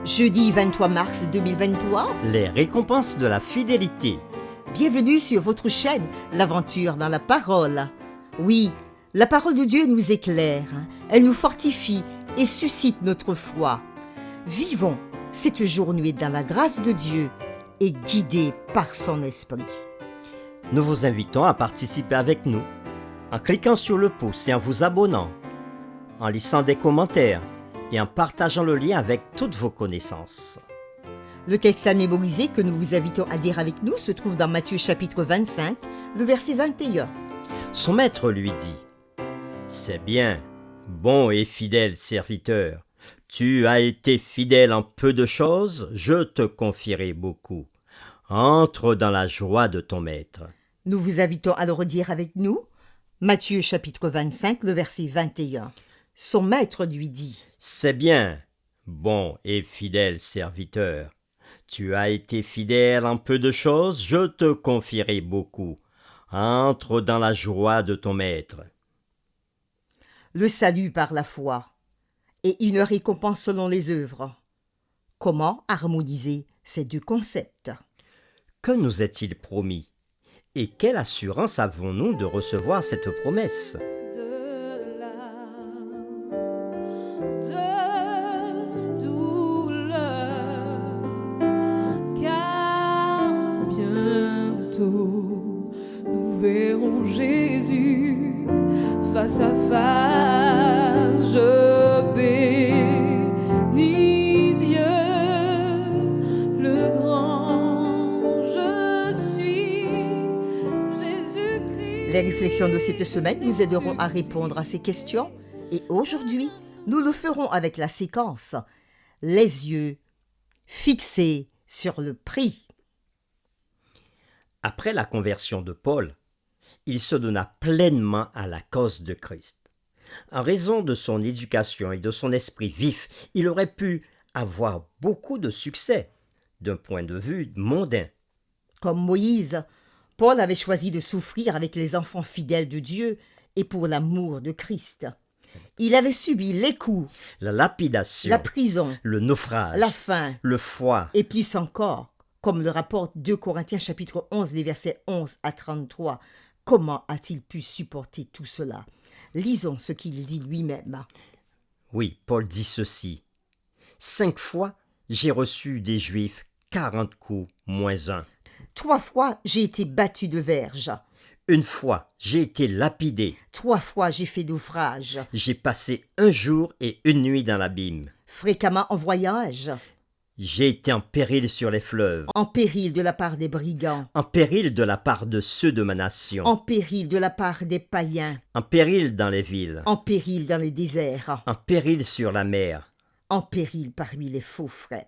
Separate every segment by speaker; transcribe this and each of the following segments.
Speaker 1: Jeudi 23 mars 2023,
Speaker 2: Les récompenses de la fidélité.
Speaker 1: bienvenue sur votre chaîne, l'aventure dans la parole. Oui, la parole de Dieu nous éclaire, elle nous fortifie et suscite notre foi. Vivons cette journée dans la grâce de Dieu et guidés par son esprit.
Speaker 2: Nous vous invitons à participer avec nous en cliquant sur le pouce et en vous abonnant, en lisant des commentaires et en partageant le lien avec toutes vos connaissances.
Speaker 1: Le texte à mémoriser que nous vous invitons à dire avec nous se trouve dans Matthieu chapitre 25, le verset 21.
Speaker 2: Son maître lui dit : « C'est bien, bon et fidèle serviteur. Tu as été fidèle en peu de choses, je te confierai beaucoup. Entre dans la joie de ton maître. »
Speaker 1: Nous vous invitons à le redire avec nous. Matthieu chapitre 25, le verset 21. Son maître lui dit :
Speaker 2: « C'est bien, bon et fidèle serviteur. Tu as été fidèle en peu de choses, je te confierai beaucoup. Entre dans la joie de ton maître. »
Speaker 1: le salut par la foi et une récompense selon les œuvres. Comment harmoniser ces deux concepts ?
Speaker 2: Que nous est-il promis ? Et quelle assurance avons-nous de recevoir cette promesse ?
Speaker 3: De douleur, car bientôt nous verrons Jésus face à face. Je bénis Dieu, le grand je suis, Jésus-Christ.
Speaker 1: Les réflexions de cette semaine nous aideront à répondre à ces questions et aujourd'hui, nous le ferons avec la séquence « Les yeux fixés sur le prix ».
Speaker 2: Après la conversion de Paul, il se donna pleinement à la cause de Christ. En raison de son éducation et de son esprit vif, il aurait pu avoir beaucoup de succès d'un point de vue mondain.
Speaker 1: Comme Moïse, Paul avait choisi de souffrir avec les enfants fidèles de Dieu et pour l'amour de Christ. Il avait subi les coups,
Speaker 2: La lapidation,
Speaker 1: la prison,
Speaker 2: le naufrage,
Speaker 1: la faim
Speaker 2: le froid,
Speaker 1: et plus encore, comme le rapporte 2 Corinthiens chapitre 11, les versets 11 à 33. Comment a-t-il pu supporter tout cela ? Lisons ce qu'il dit lui-même.
Speaker 2: Oui, Paul dit ceci. 5 fois, j'ai reçu des Juifs 40 coups moins 1.
Speaker 1: 3 fois, j'ai été battu de verge.
Speaker 2: 1 fois, j'ai été lapidé.
Speaker 1: 3 fois, j'ai fait naufrage.
Speaker 2: J'ai passé 1 jour et 1 nuit dans l'abîme.
Speaker 1: Fréquemment en voyage,
Speaker 2: J'ai été en péril sur les fleuves,
Speaker 1: en péril de la part des brigands,
Speaker 2: en péril de la part de ceux de ma nation,
Speaker 1: en péril de la part des païens,
Speaker 2: en péril dans les villes,
Speaker 1: en péril dans les déserts,
Speaker 2: en péril sur la mer.
Speaker 1: en péril parmi les faux frères.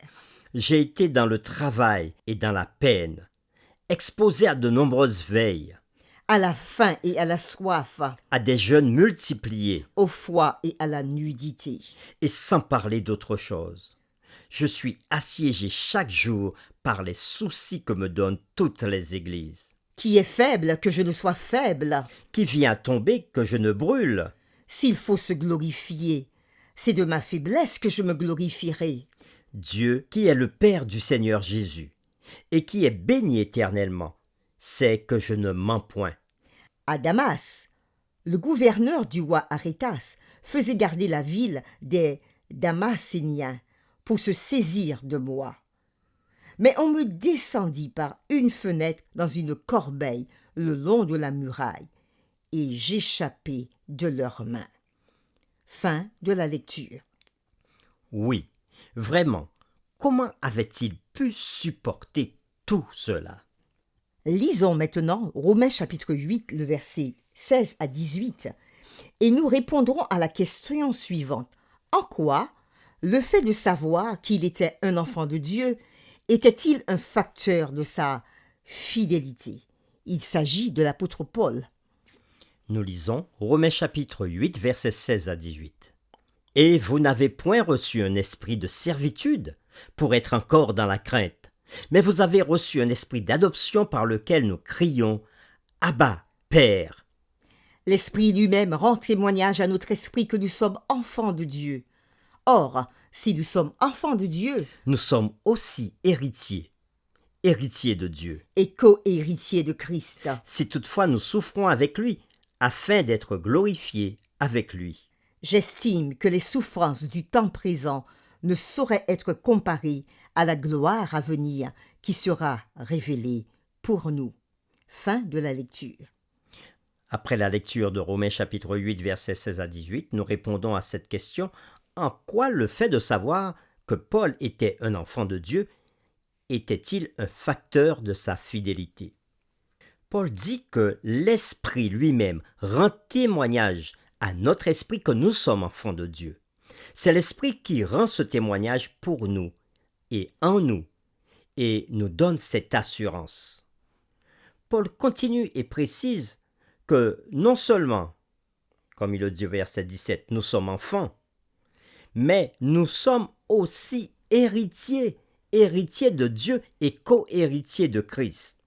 Speaker 2: J'ai été dans le travail et dans la peine, exposé à de nombreuses veilles,
Speaker 1: À la faim et à la soif,
Speaker 2: à des jeûnes multipliés,
Speaker 1: au froid et à la nudité.
Speaker 2: et sans parler d'autre chose. Je suis assiégé chaque jour par les soucis que me donnent toutes les églises.
Speaker 1: Qui est faible, que je ne sois faible.
Speaker 2: Qui vient à tomber que je ne brûle?
Speaker 1: S'il faut se glorifier, c'est de ma faiblesse que je me glorifierai.
Speaker 2: Dieu, qui est le Père du Seigneur Jésus, et qui est béni éternellement, sait que je ne mens point.
Speaker 1: À Damas, le gouverneur du roi Arétas faisait garder la ville des Damascéniens pour se saisir de moi. Mais on me descendit par une fenêtre dans une corbeille le long de la muraille, et j'échappai de leurs mains. Fin de la lecture.
Speaker 2: Oui, vraiment, comment avait-il pu supporter tout cela?
Speaker 1: Lisons maintenant Romains chapitre 8, le verset 16 à 18, et nous répondrons à la question suivante. En quoi le fait de savoir qu'il était un enfant de Dieu était-il un facteur de sa fidélité ? Il s'agit de l'apôtre Paul.
Speaker 2: Nous lisons Romains chapitre 8, versets 16 à 18. « Et vous n'avez point reçu un esprit de servitude pour être encore dans la crainte, mais vous avez reçu un esprit d'adoption par lequel nous crions « Abba, Père ».
Speaker 1: L'Esprit lui-même rend témoignage à notre esprit que nous sommes enfants de Dieu. Or, si nous sommes enfants de Dieu
Speaker 2: Nous sommes aussi héritiers, héritiers de Dieu.
Speaker 1: et co-héritiers de Christ.
Speaker 2: Si toutefois nous souffrons avec lui, afin d'être glorifiés avec lui.
Speaker 1: J'estime que les souffrances du temps présent ne sauraient être comparées à la gloire à venir qui sera révélée pour nous. Fin de la lecture.
Speaker 2: Après la lecture de Romains chapitre 8, versets 16 à 18, nous répondons à cette question: en quoi le fait de savoir que Paul était un enfant de Dieu était-il un facteur de sa fidélité? Paul dit que l'Esprit lui-même rend témoignage à notre esprit que nous sommes enfants de Dieu. C'est l'Esprit qui rend ce témoignage pour nous et en nous et nous donne cette assurance. Paul continue et précise que non seulement, comme il le dit au verset 17, nous sommes enfants, mais nous sommes aussi héritiers, héritiers de Dieu et co-héritiers de Christ.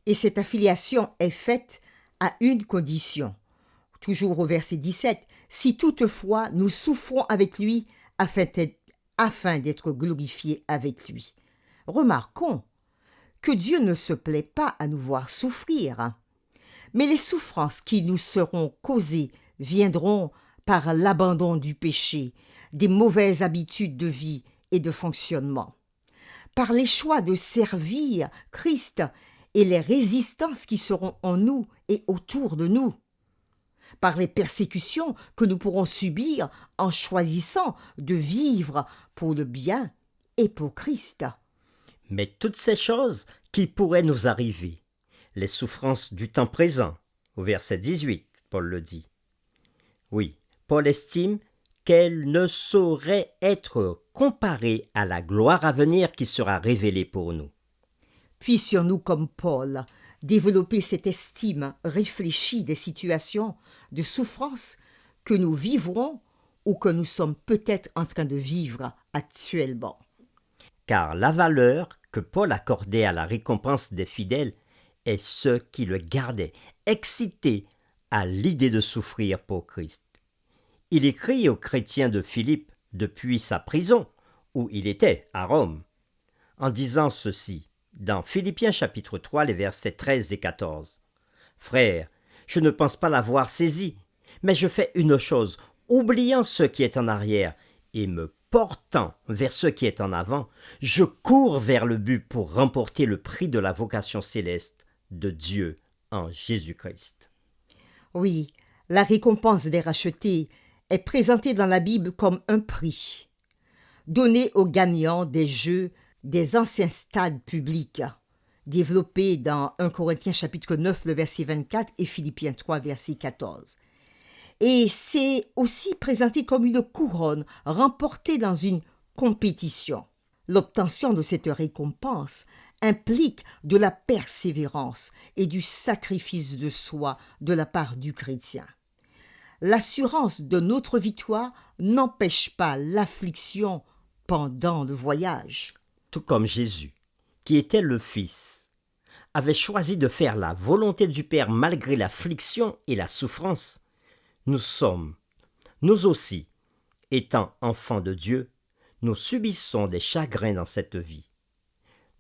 Speaker 1: Et cette affiliation est faite à une condition. Toujours au verset 17, si toutefois nous souffrons avec lui afin d'être glorifiés avec lui. Remarquons que Dieu ne se plaît pas à nous voir souffrir, mais les souffrances qui nous seront causées viendront par l'abandon du péché, des mauvaises habitudes de vie et de fonctionnement, par les choix de servir Christ et les résistances qui seront en nous et autour de nous, par les persécutions que nous pourrons subir en choisissant de vivre pour le bien et pour Christ.
Speaker 2: Mais toutes ces choses qui pourraient nous arriver, les souffrances du temps présent, au verset 18, Paul le dit. Oui, Paul estime qu'elles ne sauraient être comparées à la gloire à venir qui sera révélée pour nous.
Speaker 1: Puissions-nous, comme Paul, développer cette estime réfléchie des situations de souffrance que nous vivrons ou que nous sommes peut-être en train de vivre actuellement.
Speaker 2: Car la valeur que Paul accordait à la récompense des fidèles est ce qui le gardait excité à l'idée de souffrir pour Christ. Il écrit aux chrétiens de Philippe depuis sa prison, où il était, à Rome, en disant ceci, dans Philippiens chapitre 3, les versets 13 et 14. « Frères, je ne pense pas l'avoir saisi, mais je fais une chose, oubliant ce qui est en arrière et me portant vers ce qui est en avant, je cours vers le but pour remporter le prix de la vocation céleste de Dieu en Jésus-Christ. »
Speaker 1: Oui, la récompense des rachetés est présentée dans la Bible comme un prix, donné aux gagnants des jeux des anciens stades publics, développés dans 1 Corinthiens chapitre 9, le verset 24 et Philippiens 3, verset 14. Et c'est aussi présenté comme une couronne remportée dans une compétition. L'obtention de cette récompense implique de la persévérance et du sacrifice de soi de la part du chrétien. L'assurance de notre victoire n'empêche pas l'affliction pendant le voyage.
Speaker 2: Tout comme Jésus, qui était le Fils, avait choisi de faire la volonté du Père malgré l'affliction et la souffrance, nous aussi, étant enfants de Dieu, nous subissons des chagrins dans cette vie.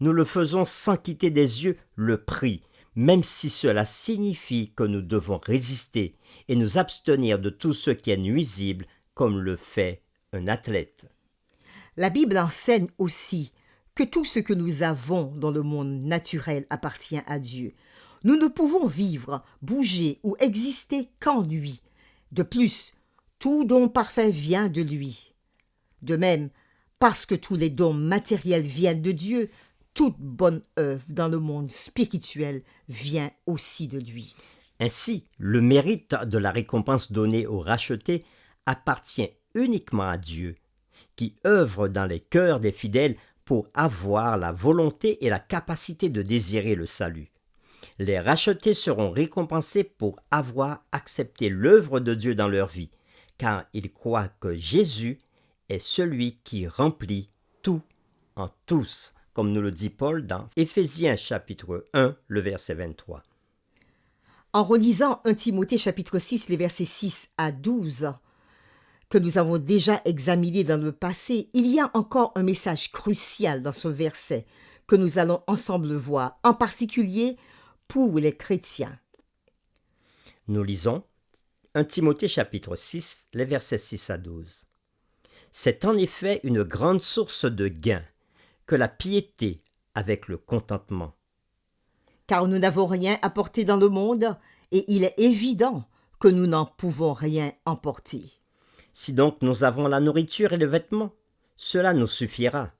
Speaker 2: Nous le faisons sans quitter des yeux le prix, même si cela signifie que nous devons résister et nous abstenir de tout ce qui est nuisible, comme le fait un athlète.
Speaker 1: La Bible enseigne aussi que tout ce que nous avons dans le monde naturel appartient à Dieu. Nous ne pouvons vivre, bouger ou exister qu'en lui. De plus, tout don parfait vient de lui. De même, parce que tous les dons matériels viennent de Dieu, toute bonne œuvre dans le monde spirituel vient aussi de lui.
Speaker 2: Ainsi, le mérite de la récompense donnée aux rachetés appartient uniquement à Dieu, qui œuvre dans les cœurs des fidèles pour avoir la volonté et la capacité de désirer le salut. Les rachetés seront récompensés pour avoir accepté l'œuvre de Dieu dans leur vie, car ils croient que Jésus est celui qui remplit tout en tous, comme nous le dit Paul dans Éphésiens chapitre 1, le verset 23.
Speaker 1: En relisant 1 Timothée chapitre 6, les versets 6 à 12, que nous avons déjà examiné dans le passé, il y a encore un message crucial dans ce verset que nous allons ensemble voir, en particulier pour les chrétiens.
Speaker 2: Nous lisons 1 Timothée chapitre 6, les versets 6 à 12. C'est en effet une grande source de gain que la piété avec le contentement.
Speaker 1: Car nous n'avons rien apporté dans le monde, et il est évident que nous n'en pouvons rien emporter.
Speaker 2: Si donc nous avons la nourriture et le vêtement, cela nous suffira.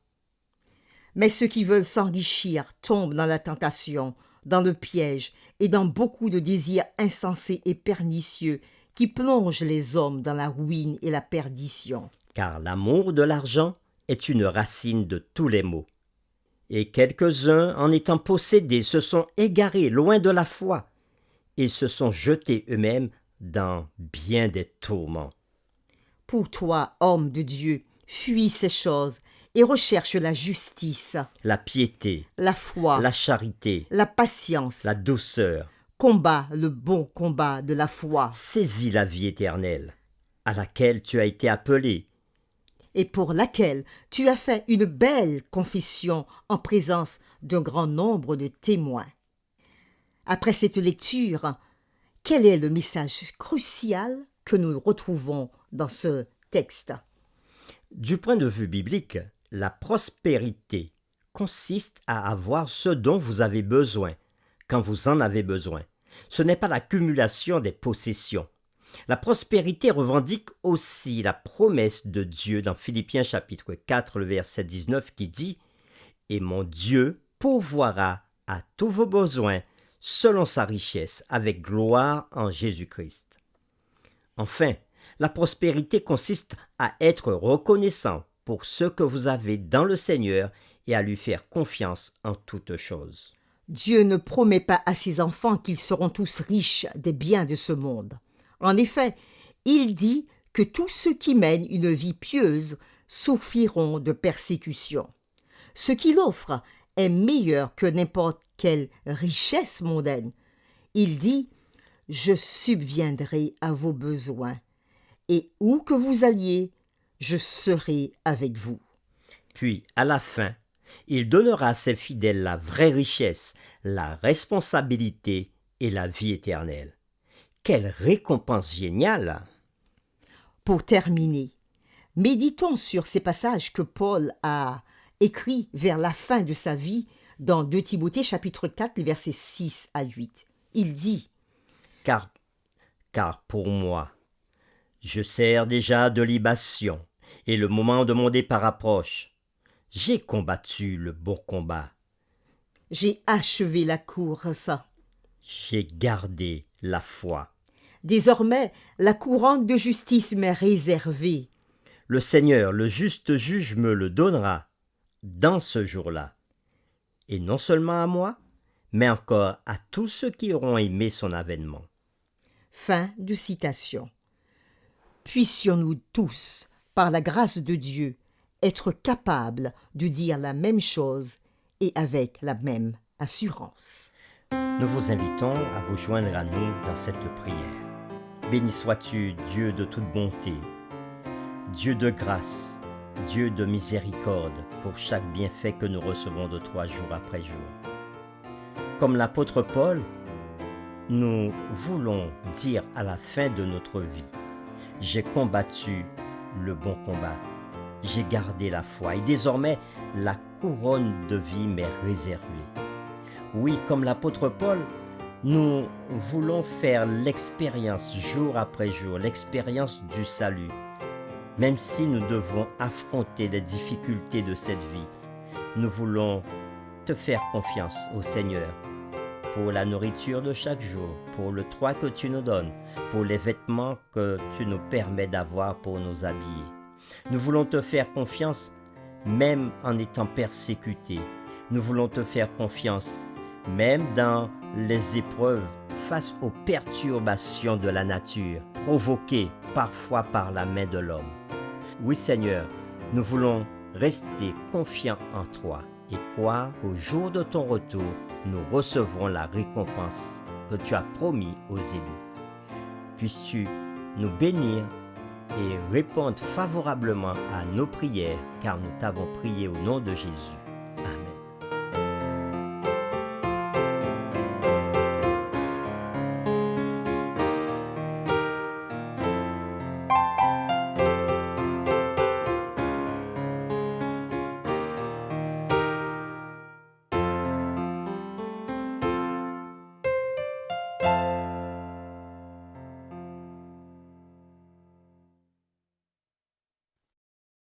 Speaker 1: Mais ceux qui veulent s'enrichir tombent dans la tentation, dans le piège et dans beaucoup de désirs insensés et pernicieux qui plongent les hommes dans la ruine et la perdition.
Speaker 2: Car l'amour de l'argent est une racine de tous les maux. Et quelques-uns, en étant possédés, se sont égarés loin de la foi et se sont jetés eux-mêmes dans bien des tourments.
Speaker 1: Pour toi, homme de Dieu, fuis ces choses et recherche la justice,
Speaker 2: La piété,
Speaker 1: la foi,
Speaker 2: la charité,
Speaker 1: la patience.
Speaker 2: la douceur,
Speaker 1: Combat le bon combat de la foi,
Speaker 2: saisis la vie éternelle, à laquelle tu as été appelé,
Speaker 1: et pour laquelle tu as fait une belle confession en présence d'un grand nombre de témoins. Après cette lecture, quel est le message crucial que nous retrouvons dans ce texte?
Speaker 2: Du point de vue biblique, la prospérité consiste à avoir ce dont vous avez besoin, quand vous en avez besoin. Ce n'est pas l'accumulation des possessions. La prospérité revendique aussi la promesse de Dieu dans Philippiens chapitre 4, le verset 19 qui dit « Et mon Dieu pourvoira à tous vos besoins selon sa richesse avec gloire en Jésus-Christ. » Enfin, la prospérité consiste à être reconnaissant pour ce que vous avez dans le Seigneur et à lui faire confiance en toutes choses.
Speaker 1: Dieu ne promet pas à ses enfants qu'ils seront tous riches des biens de ce monde. En effet, il dit que tous ceux qui mènent une vie pieuse souffriront de persécutions. Ce qu'il offre est meilleur que n'importe quelle richesse mondaine. Il dit « Je subviendrai à vos besoins, et où que vous alliez, je serai avec vous. »
Speaker 2: Puis, à la fin, il donnera à ses fidèles la vraie richesse, la responsabilité et la vie éternelle. Quelle récompense géniale!
Speaker 1: Pour terminer, méditons sur ces passages que Paul a écrits vers la fin de sa vie dans 2 Timothée chapitre 4, les versets 6 à 8. Il dit
Speaker 2: Car pour moi, je sers déjà de libation, et le moment de mon départ approche. J'ai combattu le bon combat.
Speaker 1: « J'ai achevé la course.
Speaker 2: J'ai gardé la foi.
Speaker 1: Désormais, la couronne de justice m'est réservée.
Speaker 2: Le Seigneur, le juste juge, me le donnera dans ce jour-là. Et non seulement à moi, mais encore à tous ceux qui auront aimé son avènement. »
Speaker 1: Fin de citation. Puissions-nous tous, par la grâce de Dieu, être capables de dire la même chose et avec la même assurance.
Speaker 2: Nous vous invitons à vous joindre à nous dans cette prière. Béni sois-tu, Dieu de toute bonté, Dieu de grâce, Dieu de miséricorde, pour chaque bienfait que nous recevons de toi jour après jour. Comme l'apôtre Paul, nous voulons dire à la fin de notre vie, j'ai combattu le bon combat, j'ai gardé la foi et désormais la couronne de vie m'est réservée. Oui, comme l'apôtre Paul, nous voulons faire l'expérience jour après jour, l'expérience du salut. Même si nous devons affronter les difficultés de cette vie, nous voulons te faire confiance au Seigneur pour la nourriture de chaque jour, pour le toit que tu nous donnes, pour les vêtements que tu nous permets d'avoir pour nous habiller. Nous voulons te faire confiance même en étant persécutés. Nous voulons te faire confiance même dans les épreuves face aux perturbations de la nature, provoquées parfois par la main de l'homme. Oui Seigneur, nous voulons rester confiants en toi et croire qu'au jour de ton retour, nous recevrons la récompense que tu as promis aux élus. Puisses-tu nous bénir et réponde favorablement à nos prières, car nous t'avons prié au nom de Jésus.